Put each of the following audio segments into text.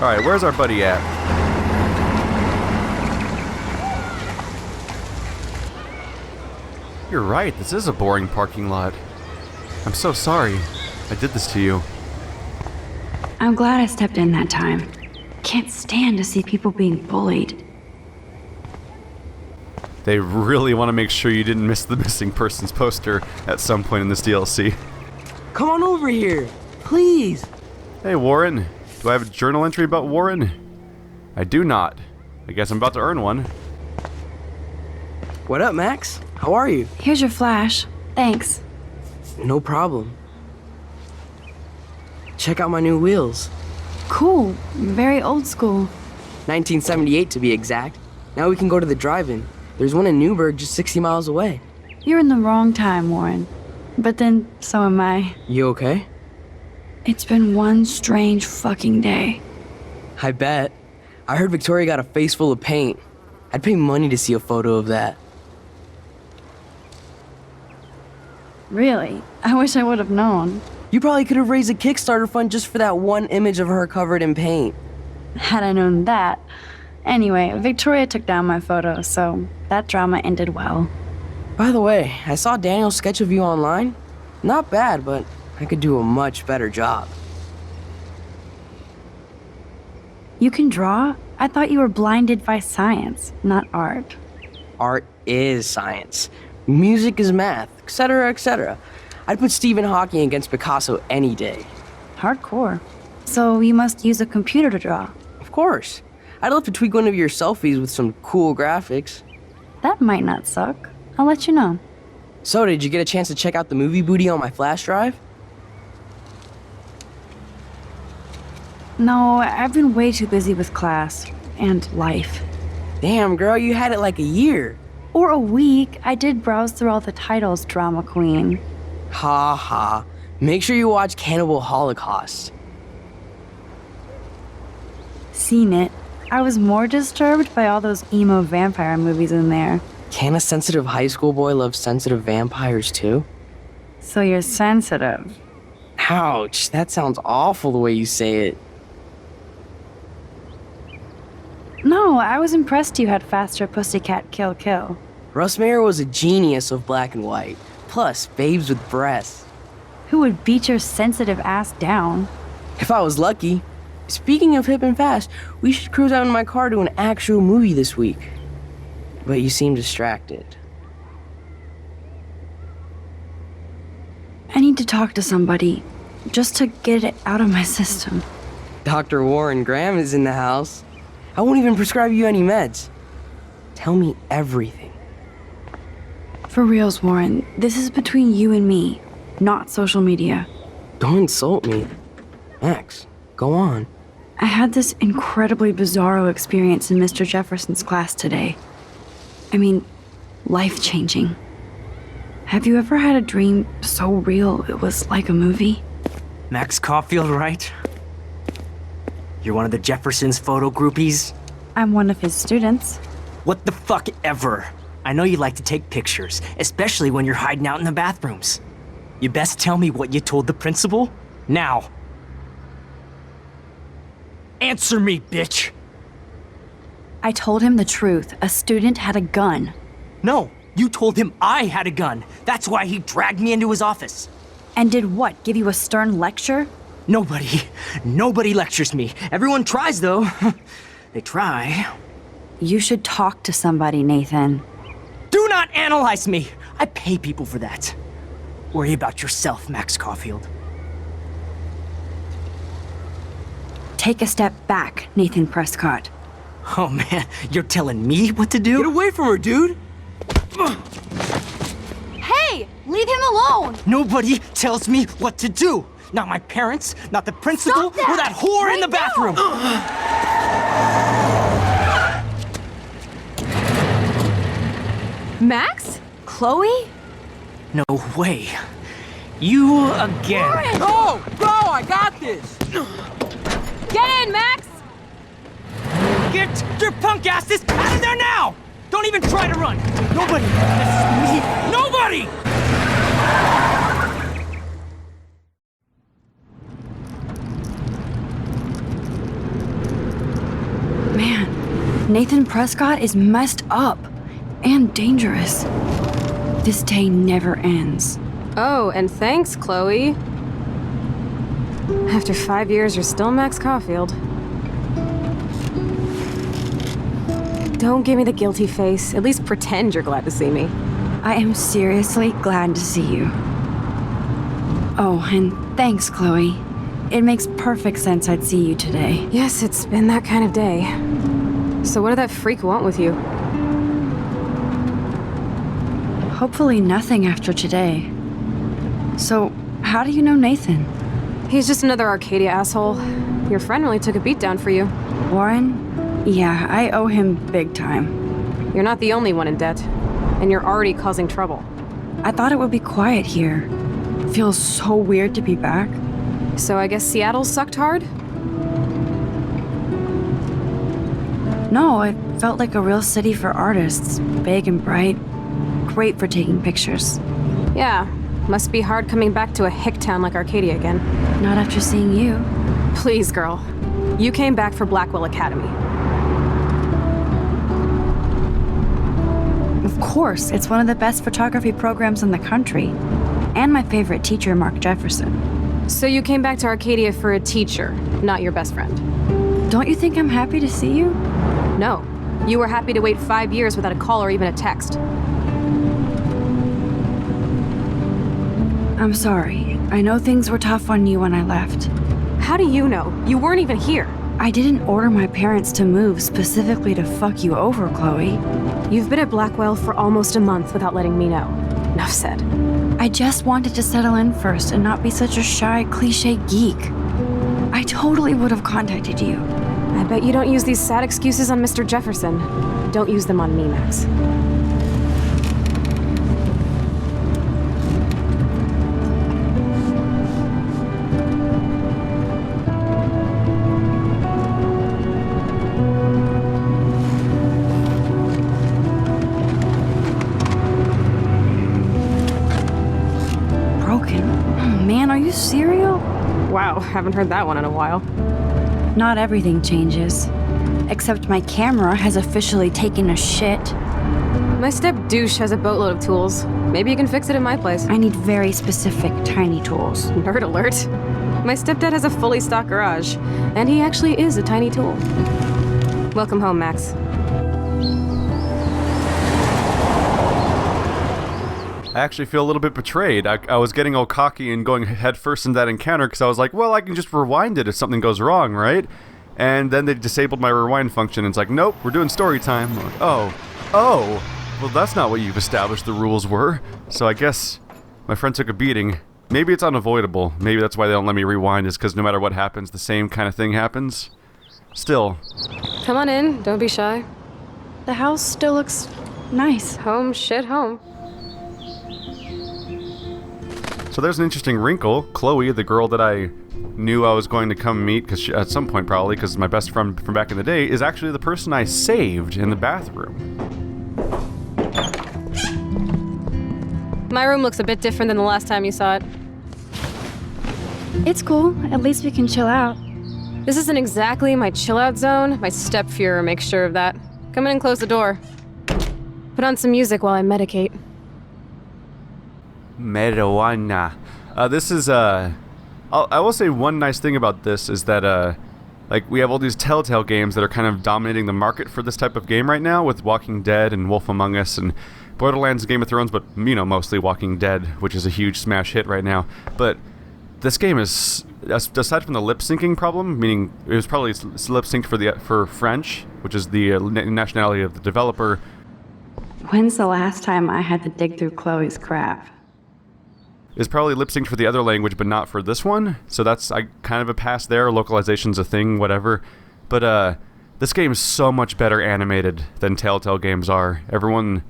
Alright, where's our buddy at? You're right, this is a boring parking lot. I'm so sorry I did this to you. I'm glad I stepped in that time. Can't stand to see people being bullied. They really want to make sure you didn't miss the missing persons poster at some point in this DLC. Come on over here, please. Hey Warren, do I have a journal entry about Warren? I do not. I guess I'm about to earn one. What up, Max? How are you? Here's your flash. Thanks. No problem. Check out my new wheels. Cool. Very old school. 1978 to be exact. Now we can go to the drive-in. There's one in Newburgh just 60 miles away. You're in the wrong time, Warren. But then, so am I. You okay? It's been one strange fucking day. I bet. I heard Victoria got a face full of paint. I'd pay money to see a photo of that. Really? I wish I would have known. You probably could have raised a Kickstarter fund just for that one image of her covered in paint. Had I known that. Anyway, Victoria took down my photo, so that drama ended well. By the way, I saw Daniel's sketch of you online. Not bad, but I could do a much better job. You can draw? I thought you were blinded by science, not art. Art is science. Music is math, etc., etc. I'd put Stephen Hawking against Picasso any day. Hardcore. So you must use a computer to draw. Of course. I'd love to tweak one of your selfies with some cool graphics. That might not suck. I'll let you know. So, did you get a chance to check out the movie booty on my flash drive? No, I've been way too busy with class and life. Damn, girl, you had it like a year. Or a week. I did browse through all the titles, drama queen. Ha ha. Make sure you watch Cannibal Holocaust. Seen it. I was more disturbed by all those emo vampire movies in there. Can a sensitive high school boy love sensitive vampires too? So you're sensitive. Ouch, that sounds awful the way you say it. No, I was impressed you had faster Pussycat Kill Kill. Russ Meyer was a genius of black and white. Plus, babes with breasts. Who would beat your sensitive ass down? If I was lucky. Speaking of hip and fast, we should cruise out in my car to an actual movie this week. But you seem distracted. I need to talk to somebody, just to get it out of my system. Dr. Warren Graham is in the house. I won't even prescribe you any meds. Tell me everything. For reals, Warren, this is between you and me, not social media. Don't insult me. Max, go on. I had this incredibly bizarro experience in Mr. Jefferson's class today. I mean, life-changing. Have you ever had a dream so real it was like a movie? Max Caulfield, right? You're one of the Jefferson's photo groupies? I'm one of his students. What the fuck ever? I know you like to take pictures, especially when you're hiding out in the bathrooms. You best tell me what you told the principal, now. Answer me, bitch! I told him the truth. A student had a gun. No, you told him I had a gun. That's why he dragged me into his office. And did what, give you a stern lecture? Nobody lectures me. Everyone tries, though. They try. You should talk to somebody, Nathan. Do not analyze me! I pay people for that. Worry about yourself, Max Caulfield. Take a step back, Nathan Prescott. Oh man, you're telling me what to do? Get away from her, dude! Hey! Leave him alone! Nobody tells me what to do! Not my parents, not the principal, Stop that! or that whore Right in the bathroom! Max? Chloe? No way. You again. Go! Go! I got this! Get in, Max! Get your punk asses out of there now! Don't even try to run! Nobody! This is me! Nobody! Nathan Prescott is messed up and dangerous. This day never ends. Oh, and thanks, Chloe. After 5 years, you're still Max Caulfield. Don't give me the guilty face. At least pretend you're glad to see me. I am seriously glad to see you. Oh, and thanks, Chloe. It makes perfect sense I'd see you today. Yes, it's been that kind of day. So what did that freak want with you? Hopefully nothing after today. So, how do you know Nathan? He's just another Arcadia asshole. Your friend really took a beat down for you. Warren? Yeah, I owe him big time. You're not the only one in debt. And you're already causing trouble. I thought it would be quiet here. Feels so weird to be back. So I guess Seattle sucked hard? No, it felt like a real city for artists. Big and bright. Great for taking pictures. Yeah, must be hard coming back to a hick town like Arcadia again. Not after seeing you. Please, girl. You came back for Blackwell Academy. Of course, it's one of the best photography programs in the country. And my favorite teacher, Mark Jefferson. So you came back to Arcadia for a teacher, not your best friend. Don't you think I'm happy to see you? No. You were happy to wait 5 years without a call or even a text. I'm sorry. I know things were tough on you when I left. How do you know? You weren't even here. I didn't order my parents to move specifically to fuck you over, Chloe. You've been at Blackwell for almost a month without letting me know. Enough said. I just wanted to settle in first and not be such a shy, cliche geek. I totally would have contacted you. I bet you don't use these sad excuses on Mr. Jefferson. Don't use them on me, Max. Broken? Oh, man, are you serial? Wow, haven't heard that one in a while. Not everything changes. Except my camera has officially taken a shit. My step douche has a boatload of tools. Maybe you can fix it in my place. I need very specific, tiny tools. Nerd alert. My stepdad has a fully stocked garage, and he actually is a tiny tool. Welcome home, Max. I actually feel a little bit betrayed. I was getting all cocky and going headfirst in that encounter because I was like, well, I can just rewind it if something goes wrong, right? And then they disabled my rewind function, and it's like, nope, we're doing story time. I'm like, oh, well, that's not what you've established the rules were. So I guess my friend took a beating. Maybe it's unavoidable. Maybe that's why they don't let me rewind, is because no matter what happens, the same kind of thing happens. Still. Come on in, don't be shy. The house still looks nice. Home shit home. So there's an interesting wrinkle. Chloe, the girl that I knew I was going to come meet, because at some point probably, because my best friend from back in the day, is actually the person I saved in the bathroom. My room looks a bit different than the last time you saw it. It's cool. At least we can chill out. This isn't exactly my chill-out zone. My step-Fuhrer makes sure of that. Come in and close the door. Put on some music while I medicate. Marijuana. This is, I will say one nice thing about this is that, like, we have all these Telltale games that are kind of dominating the market for this type of game right now, with Walking Dead and Wolf Among Us and Borderlands and Game of Thrones, but, you know, mostly Walking Dead, which is a huge smash hit right now. But this game is, aside from the lip-syncing problem, meaning it was probably lip-synced for French, which is the nationality of the developer. When's the last time I had to dig through Chloe's crap? Is probably lip-synced for the other language, but not for this one. So that's kind of a pass there. Localization's a thing, whatever. But this game is so much better animated than Telltale games are. Everyone,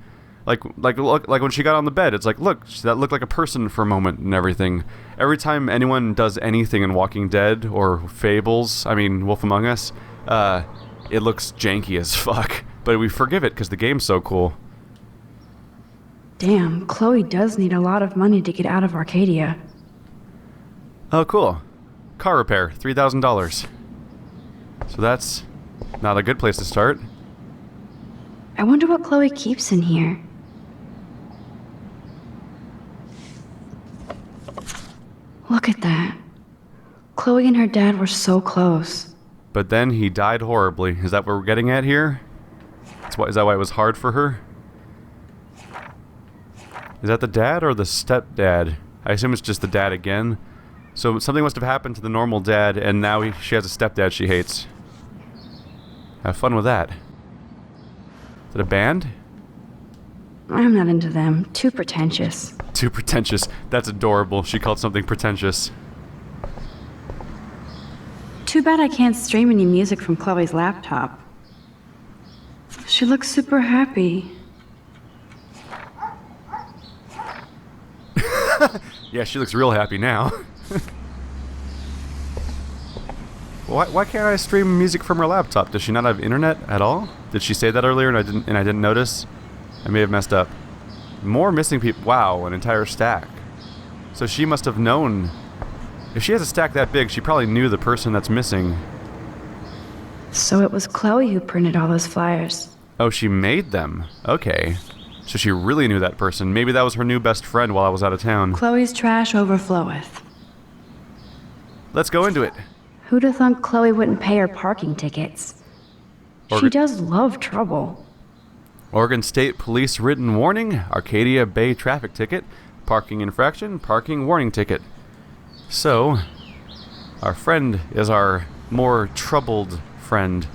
like when she got on the bed, it's like, look, that looked like a person for a moment and everything. Every time anyone does anything in Walking Dead or Fables, I mean Wolf Among Us, it looks janky as fuck. But we forgive it because the game's so cool. Damn, Chloe does need a lot of money to get out of Arcadia. Oh, cool. Car repair, $3,000. So that's not a good place to start. I wonder what Chloe keeps in here. Look at that. Chloe and her dad were so close. But then he died horribly. Is that what we're getting at here? Is that why it was hard for her? Is that the dad or the stepdad? I assume it's just the dad again. So something must have happened to the normal dad, and now she has a stepdad she hates. Have fun with that. Is it a band? I'm not into them. Too pretentious. Too pretentious. That's adorable. She called something pretentious. Too bad I can't stream any music from Chloe's laptop. She looks super happy. Yeah, she looks real happy now. Why can't I stream music from her laptop? Does she not have internet at all? Did she say that earlier and I didn't notice? I may have messed up. More missing people. Wow, an entire stack. So she must have known. If she has a stack that big, she probably knew the person that's missing. So it was Chloe who printed all those flyers. Oh, she made them. Okay. So she really knew that person. Maybe that was her new best friend while I was out of town. Chloe's trash overfloweth. Let's go into it. Who'd have thought Chloe wouldn't pay her parking tickets? She does love trouble. Oregon State Police written warning, Arcadia Bay traffic ticket, parking infraction, parking warning ticket. So, our friend is our more troubled friend.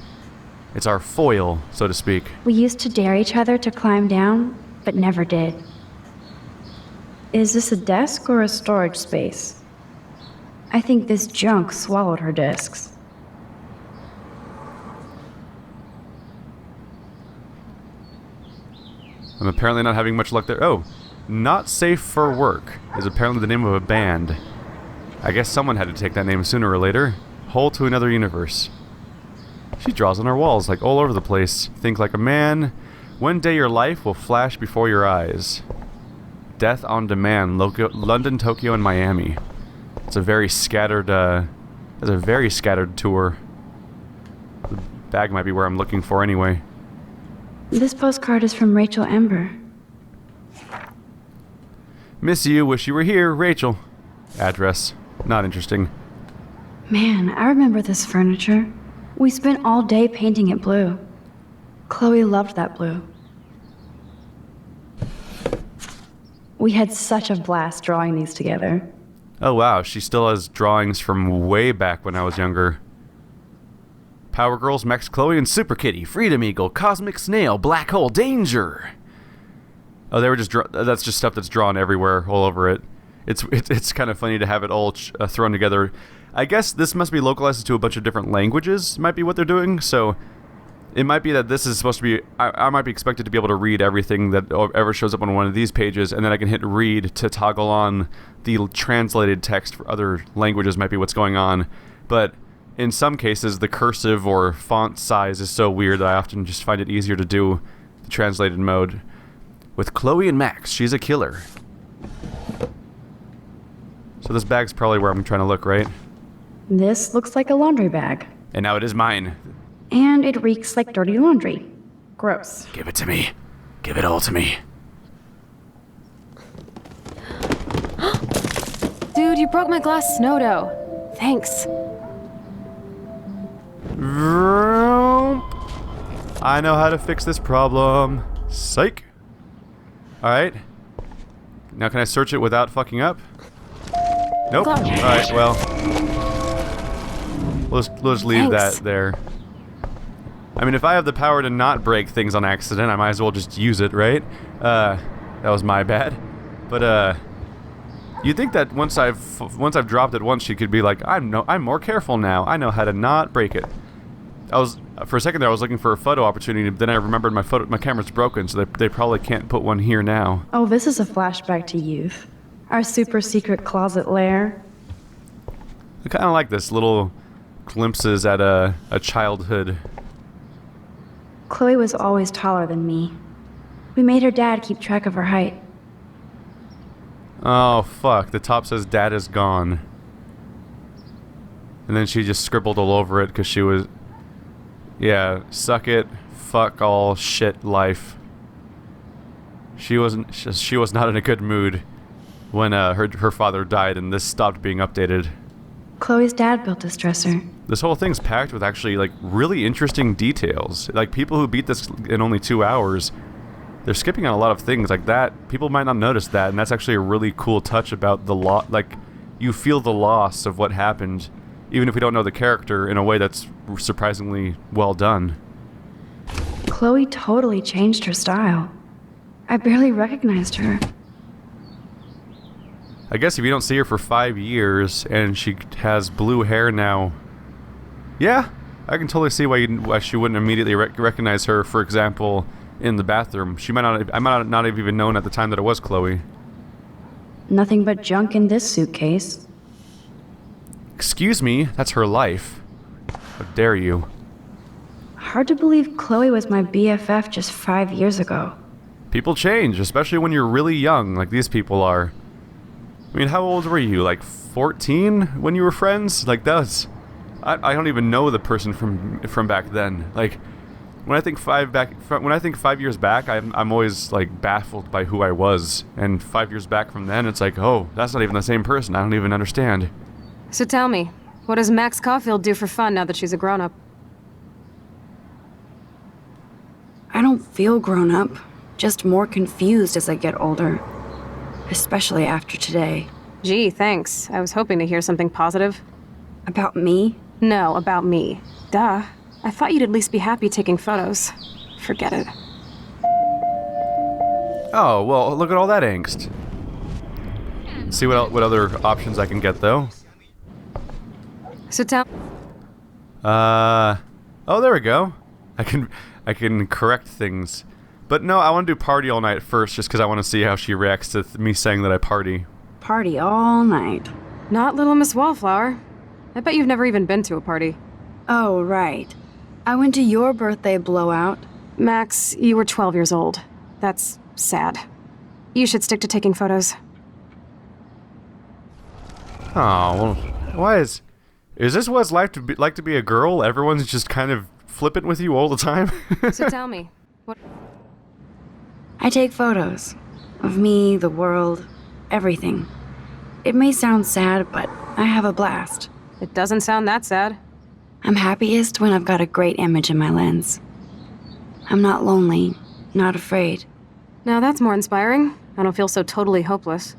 It's our foil, so to speak. We used to dare each other to climb down, but never did. Is this a desk or a storage space? I think this junk swallowed her discs. I'm apparently not having much luck there. Oh, Not Safe for Work is apparently the name of a band. I guess someone had to take that name sooner or later. Hole to Another Universe. She draws on her walls, like all over the place. Think like a man. One day your life will flash before your eyes. Death on Demand, London, Tokyo, and Miami. It's a very scattered, it's a very scattered tour. The bag might be where I'm looking for anyway. This postcard is from Rachel Ember. Miss you, wish you were here, Rachel. Address. Not interesting. Man, I remember this furniture. We spent all day painting it blue. Chloe loved that blue. We had such a blast drawing these together. Oh wow, she still has drawings from way back when I was younger. Power Girls, Max Chloe, and Super Kitty, Freedom Eagle, Cosmic Snail, Black Hole, Danger. Oh, they were just that's just stuff that's drawn everywhere, all over it. It's kind of funny to have it all thrown together. I guess this must be localized to a bunch of different languages, might be what they're doing, so it might be that this is supposed to be, I might be expected to be able to read everything that ever shows up on one of these pages, and then I can hit read to toggle on the translated text for other languages might be what's going on. But in some cases, the cursive or font size is so weird that I often just find it easier to do the translated mode. With Chloe and Max, she's a killer. So this bag's probably where I'm trying to look, right? This looks like a laundry bag. And now it is mine. And it reeks like dirty laundry. Gross. Give it to me. Give it all to me. Dude, you broke my glass snow dough. Thanks. I know how to fix this problem. Psych. Alright. Now can I search it without fucking up? Nope. Alright, well. We'll just leave that there. I mean, if I have the power to not break things on accident, I might as well just use it, right? That was my bad. But, you'd think that once I've dropped it once, she could be like, I'm more careful now. I know how to not break it. For a second there, I was looking for a photo opportunity, but then I remembered my camera's broken, so they probably can't put one here now. Oh, this is a flashback to youth. Our super secret closet lair. I kind of like this, little glimpses at a childhood. Chloe was always taller than me. We made her dad keep track of her height. Oh, fuck. The top says Dad is gone. And then she just scribbled all over it because she was... Yeah, suck it, fuck all shit life. She was not in a good mood when her father died and this stopped being updated. Chloe's dad built this dresser. This whole thing's packed with actually, like, really interesting details. Like, people who beat this in only 2 hours, they're skipping on a lot of things like that. People might not notice that, and that's actually a really cool touch about the like, you feel the loss of what happened, even if we don't know the character, in a way that's surprisingly well done. Chloe totally changed her style. I barely recognized her. I guess if you don't see her for 5 years, and she has blue hair now, yeah, I can totally see why she wouldn't immediately recognize her, for example, in the bathroom. I might not have even known at the time that it was Chloe. Nothing but junk in this suitcase. Excuse me, that's her life. How dare you? Hard to believe Chloe was my BFF just 5 years ago. People change, especially when you're really young, like these people are. I mean, how old were you? Like 14 when you were friends? Like that's... I don't even know the person from back then. Like, when I think 5 years back, I'm always like baffled by who I was. And 5 years back from then, it's like, oh, that's not even the same person. I don't even understand. So tell me, what does Max Caulfield do for fun now that she's a grown-up? I don't feel grown up, just more confused as I get older. Especially after today. Gee, thanks. I was hoping to hear something positive. About me? No, about me. Duh. I thought you'd at least be happy taking photos. Forget it. Oh, well, look at all that angst. See what other options I can get, though. So tell... Oh, there we go. I can correct things. But no, I want to do party all night first, just because I want to see how she reacts to me saying that I party. Party all night. Not little Miss Wallflower. I bet you've never even been to a party. Oh, right. I went to your birthday blowout. Max, you were 12 years old. That's sad. You should stick to taking photos. Oh, well, why is this what it's like to be a girl? Everyone's just kind of flippant with you all the time? So tell me, what... I take photos. Of me, the world, everything. It may sound sad, but I have a blast. It doesn't sound that sad. I'm happiest when I've got a great image in my lens. I'm not lonely, not afraid. Now that's more inspiring. I don't feel so totally hopeless.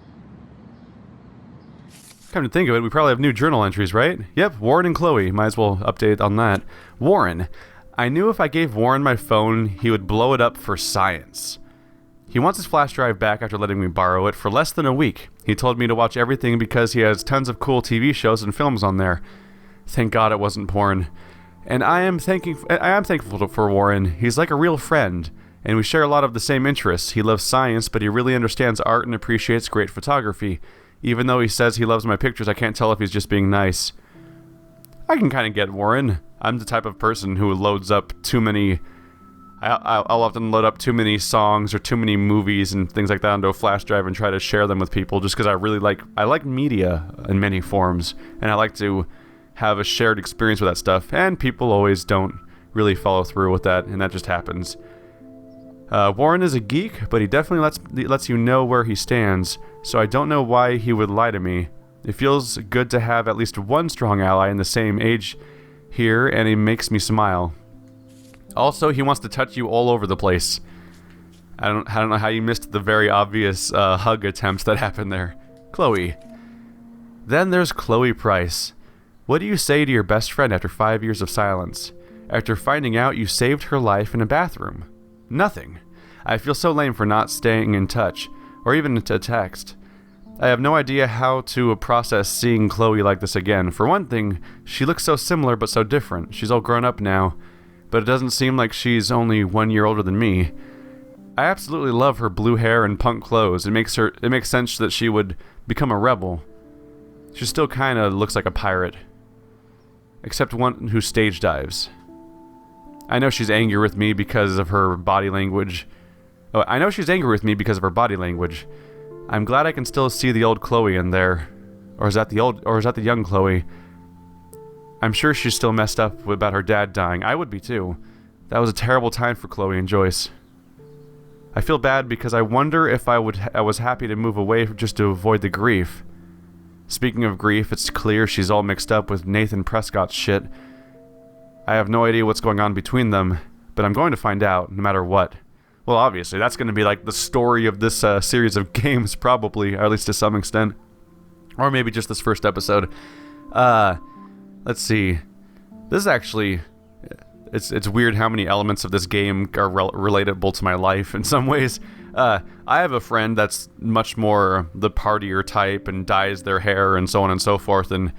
Come to think of it, we probably have new journal entries, right? Yep, Warren and Chloe. Might as well update on that. Warren. I knew if I gave Warren my phone, he would blow it up for science. He wants his flash drive back after letting me borrow it for less than a week. He told me to watch everything because he has tons of cool TV shows and films on there. Thank God it wasn't porn. And I am thankful for Warren. He's like a real friend, and we share a lot of the same interests. He loves science, but he really understands art and appreciates great photography. Even though he says he loves my pictures, I can't tell if he's just being nice. I can kind of get Warren. I'm the type of person who loads up too many... I'll often load up too many songs or too many movies and things like that onto a flash drive and try to share them with people just because I like media in many forms, and I like to have a shared experience with that stuff, and people always don't really follow through with that, and that just happens. Warren is a geek, but he definitely lets you know where he stands, so I don't know why he would lie to me. It feels good to have at least one strong ally in the same age here, and he makes me smile. Also, he wants to touch you all over the place. I don't know how you missed the very obvious hug attempts that happened there. Chloe. Then there's Chloe Price. What do you say to your best friend after 5 years of silence? After finding out you saved her life in a bathroom? Nothing. I feel so lame for not staying in touch, or even to text. I have no idea how to process seeing Chloe like this again. For one thing, she looks so similar but so different. She's all grown up now, but it doesn't seem like she's only 1 year older than me. I absolutely love her blue hair and punk clothes. It makes sense that she would become a rebel. She still kind of looks like a pirate. Except one who stage dives. I know she's angry with me because of her body language. Oh, I know she's angry with me because of her body language. I'm glad I can still see the old Chloe in there. Or is that the young Chloe? I'm sure she's still messed up about her dad dying. I would be too. That was a terrible time for Chloe and Joyce. I feel bad because I wonder if I was happy to move away just to avoid the grief. Speaking of grief, it's clear she's all mixed up with Nathan Prescott's shit. I have no idea what's going on between them, but I'm going to find out, no matter what. Well, obviously, that's going to be like the story of this series of games, probably, or at least to some extent. Or maybe just this first episode. Let's see. This is actually... It's weird how many elements of this game are relatable to my life in some ways. I have a friend that's much more the partier type and dyes their hair and so on and so forth, and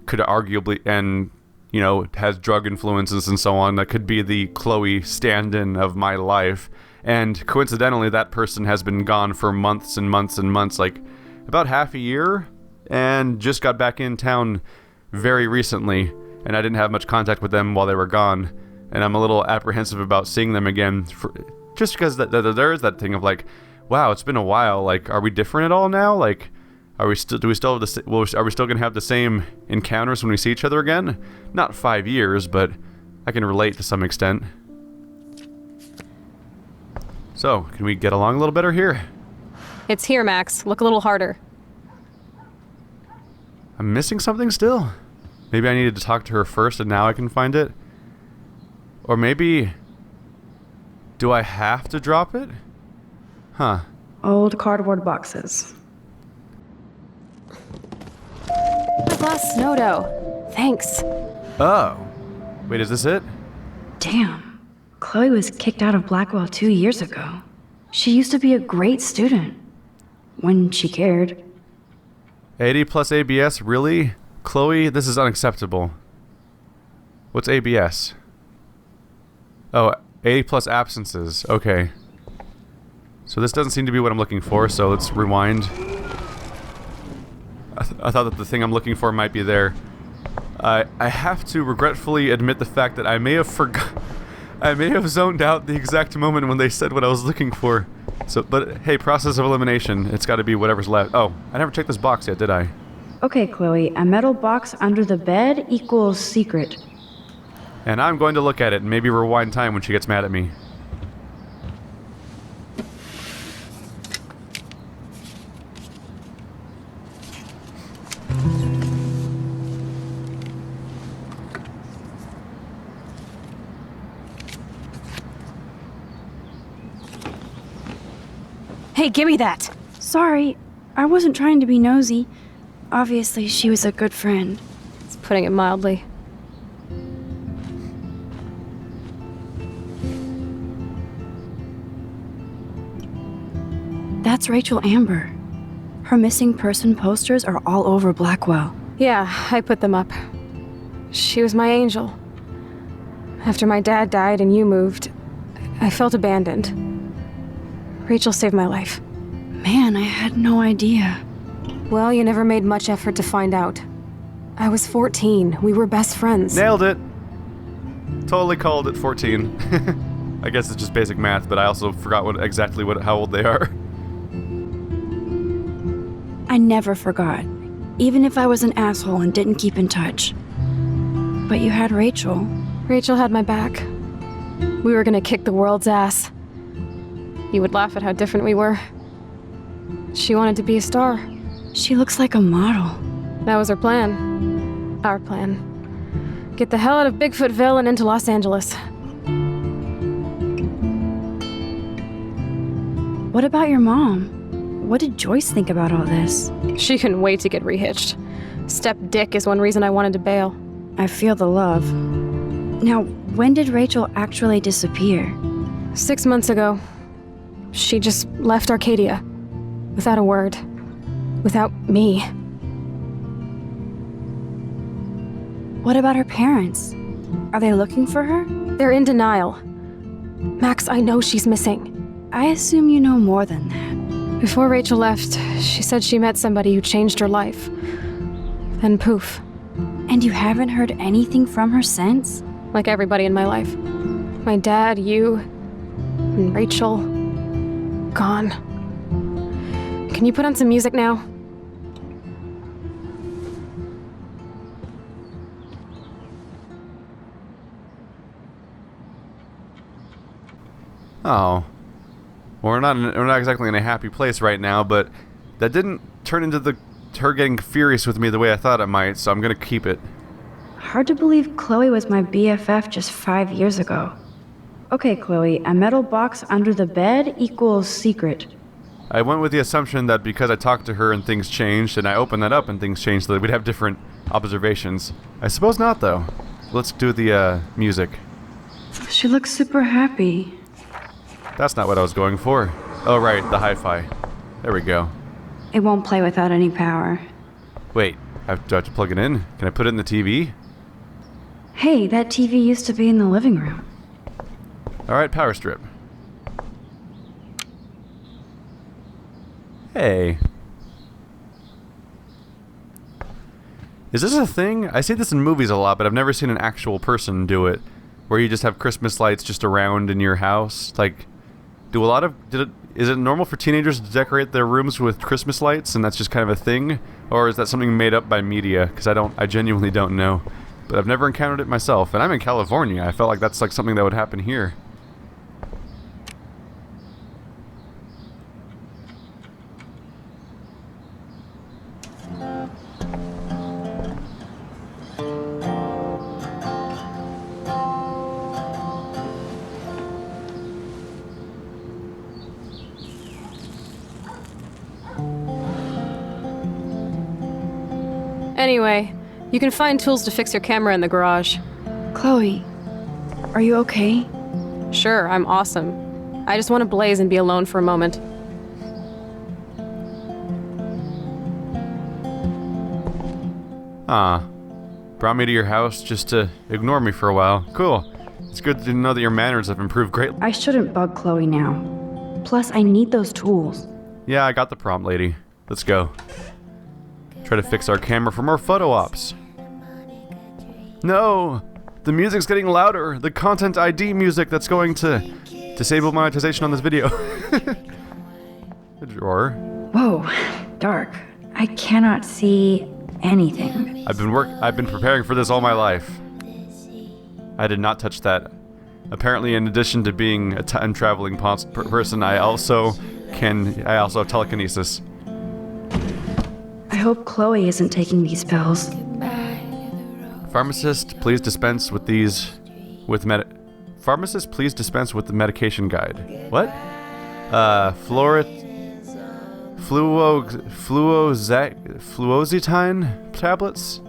could arguably, and you know, has drug influences and so on, that could be the Chloe stand-in of my life. And coincidentally, that person has been gone for months and months and months, like about half a year, and just got back in town very recently, and I didn't have much contact with them while they were gone. And I'm a little apprehensive about seeing them again, just because there is that thing of like, wow, it's been a while. Like, are we different at all now? Like, are we still have are we still gonna have the same encounters when we see each other again? Not 5 years, but I can relate to some extent. So, can we get along a little better here? It's here, Max. Look a little harder. I'm missing something still. Maybe I needed to talk to her first, and now I can find it. Or maybe... do I have to drop it? Huh. Old cardboard boxes. A glass snow dough. Thanks. Oh. Wait, is this it? Damn. Chloe was kicked out of Blackwell 2 years ago. She used to be a great student. When she cared. 80 plus ABS? Really? Chloe, this is unacceptable. What's ABS? Oh, 80 plus absences. Okay. So this doesn't seem to be what I'm looking for, so let's rewind. I thought that the thing I'm looking for might be there. I have to regretfully admit the fact that I may have zoned out the exact moment when they said what I was looking for. So, but hey, process of elimination. It's got to be whatever's left. Oh, I never checked this box yet, did I? Okay, Chloe, a metal box under the bed equals secret. And I'm going to look at it and maybe rewind time when she gets mad at me. Hey, give me that! Sorry, I wasn't trying to be nosy. Obviously, she was a good friend. It's putting it mildly. That's Rachel Amber. Her missing person posters are all over Blackwell. Yeah, I put them up. She was my angel. After my dad died and you moved, I felt abandoned. Rachel saved my life. Man, I had no idea. Well, you never made much effort to find out. I was 14. We were best friends. Nailed it! Totally called it 14. I guess it's just basic math, but I also forgot how old they are. I never forgot, even if I was an asshole and didn't keep in touch. But you had Rachel. Rachel had my back. We were gonna kick the world's ass. You would laugh at how different we were. She wanted to be a star. She looks like a model. That was her plan. Our plan. Get the hell out of Bigfootville and into Los Angeles. What about your mom? What did Joyce think about all this? She couldn't wait to get rehitched. Step Dick is one reason I wanted to bail. I feel the love. Now, when did Rachel actually disappear? 6 months ago. She just left Arcadia. Without a word. Without me. What about her parents? Are they looking for her? They're in denial. Max, I know she's missing. I assume you know more than that. Before Rachel left, she said she met somebody who changed her life. Then poof. And you haven't heard anything from her since? Like everybody in my life. My dad, you, and Rachel. Gone. Can you put on some music now? Oh. Well, we're not exactly in a happy place right now, but that didn't turn into her getting furious with me the way I thought it might, so I'm gonna keep it. Hard to believe Chloe was my BFF just 5 years ago. Okay, Chloe, a metal box under the bed equals secret. I went with the assumption that because I talked to her and things changed, and I opened that up and things changed, so that we'd have different observations. I suppose not, though. Let's do the, music. She looks super happy. That's not what I was going for. Oh, right, the hi-fi. There we go. It won't play without any power. Wait, do I have to plug it in? Can I put it in the TV? Hey, that TV used to be in the living room. Alright, power strip. Hey. Is this a thing? I see this in movies a lot, but I've never seen an actual person do it. Where you just have Christmas lights just around in your house. Like, is it normal for teenagers to decorate their rooms with Christmas lights and that's just kind of a thing? Or is that something made up by media? Because I genuinely don't know. But I've never encountered it myself. And I'm in California. I felt like that's like something that would happen here. Anyway, you can find tools to fix your camera in the garage. Chloe, are you okay? Sure, I'm awesome. I just want to blaze and be alone for a moment. Brought me to your house just to ignore me for a while. Cool. It's good to know that your manners have improved greatly. I shouldn't bug Chloe now. Plus, I need those tools. Yeah, I got the prompt, lady. Let's go. Try to fix our camera for more photo ops. No! The music's getting louder! The content ID music that's going to disable monetization on this video. The drawer. Whoa, dark. I cannot see anything. I've been preparing for this all my life. I did not touch that. Apparently, in addition to being a time-traveling person, I also have telekinesis. I hope Chloe isn't taking these pills. Pharmacist, please dispense with Pharmacist, please dispense with the medication guide. What? Fluozitine tablets?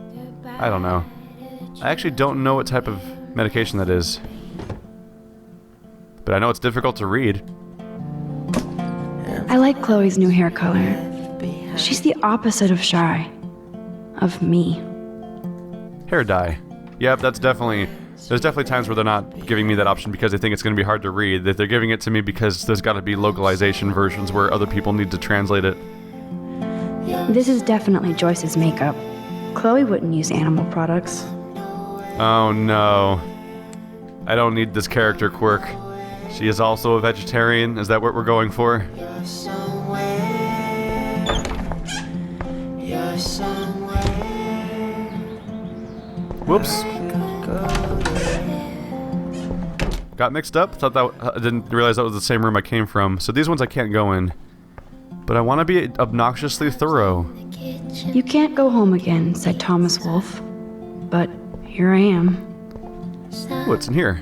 I don't know. I actually don't know what type of medication that is. But I know it's difficult to read. I like Chloe's new hair color. She's the opposite of shy. Of me. Hair dye. Yep, there's definitely times where they're not giving me that option because they think it's going to be hard to read. That they're giving it to me because there's got to be localization versions where other people need to translate it. This is definitely Joyce's makeup. Chloe wouldn't use animal products. Oh no. I don't need this character quirk. She is also a vegetarian. Is that what we're going for? Whoops. Got mixed up. Thought that I didn't realize that was the same room I came from. So these ones I can't go in. But I want to be obnoxiously thorough. You can't go home again, said Thomas Wolfe. But here I am. What's in here?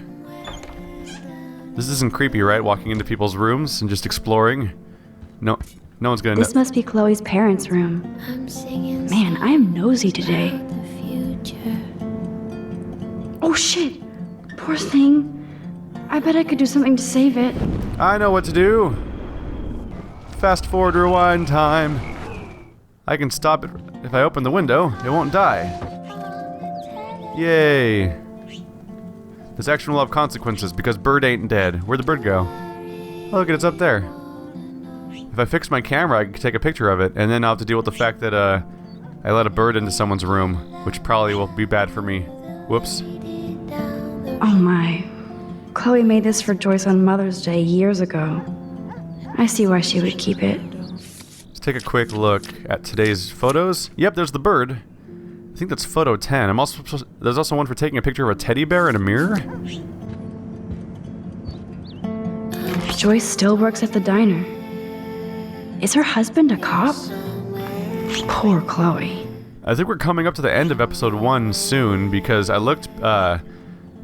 This isn't creepy, right? Walking into people's rooms and just exploring. No one's gonna know. This must be Chloe's parents' room. Man, I am nosy today. Oh shit! Poor thing. I bet I could do something to save it. I know what to do. Fast forward rewind time. I can stop it. If I open the window, it won't die. Yay. This action will have consequences because bird ain't dead. Where'd the bird go? Oh, look, it's up there. If I fix my camera, I can take a picture of it, and then I'll have to deal with the fact that I let a bird into someone's room, which probably will be bad for me. Whoops. Oh my. Chloe made this for Joyce on Mother's Day years ago. I see why she would keep it. Let's take a quick look at today's photos. Yep, there's the bird. I think that's photo 10. There's also one for taking a picture of a teddy bear in a mirror. Joyce still works at the diner. Is her husband a cop? Poor Chloe. I think we're coming up to the end of episode 1 soon because I looked, I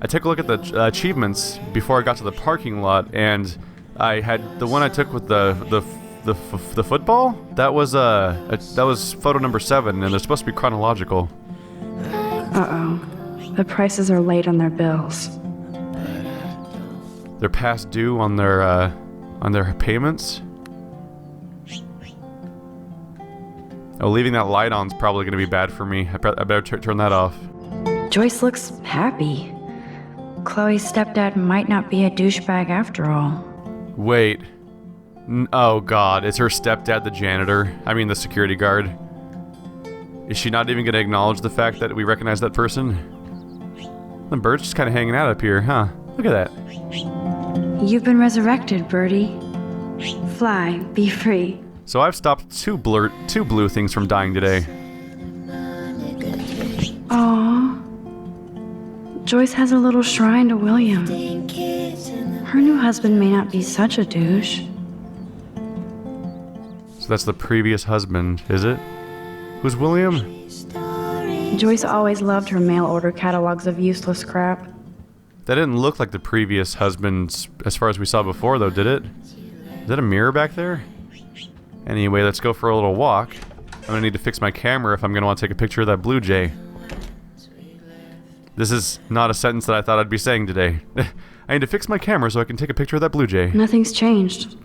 took a look at the achievements before I got to the parking lot, and I had the one I took with the football. That was photo number 7, and they're supposed to be chronological. Uh-oh. The prices are late on their bills. They're past due on their payments. Oh, leaving that light on is probably going to be bad for me. I better turn that off. Joyce looks happy. Chloe's stepdad might not be a douchebag after all. Wait. Oh god, is her stepdad the janitor? I mean the security guard. Is she not even going to acknowledge the fact that we recognize that person? The Burch is kind of hanging out up here, huh? Look at that. You've been resurrected, Birdie. Fly, be free. So I've stopped two blue things from dying today. Aww. Joyce has a little shrine to William. Her new husband may not be such a douche. So that's the previous husband, is it? Who's William? Joyce always loved her mail order catalogs of useless crap. That didn't look like the previous husband as far as we saw before, though, did it? Is that a mirror back there? Anyway, let's go for a little walk. I'm gonna need to fix my camera if I'm gonna want to take a picture of that blue jay. This is not a sentence that I thought I'd be saying today. I need to fix my camera so I can take a picture of that blue jay. Nothing's changed.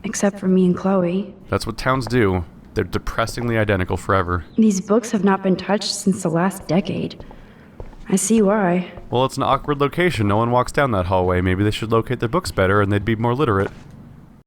Except for me and Chloe. That's what towns do. They're depressingly identical forever. These books have not been touched since the last decade. I see why. Well, it's an awkward location. No one walks down that hallway. Maybe they should locate their books better and they'd be more literate.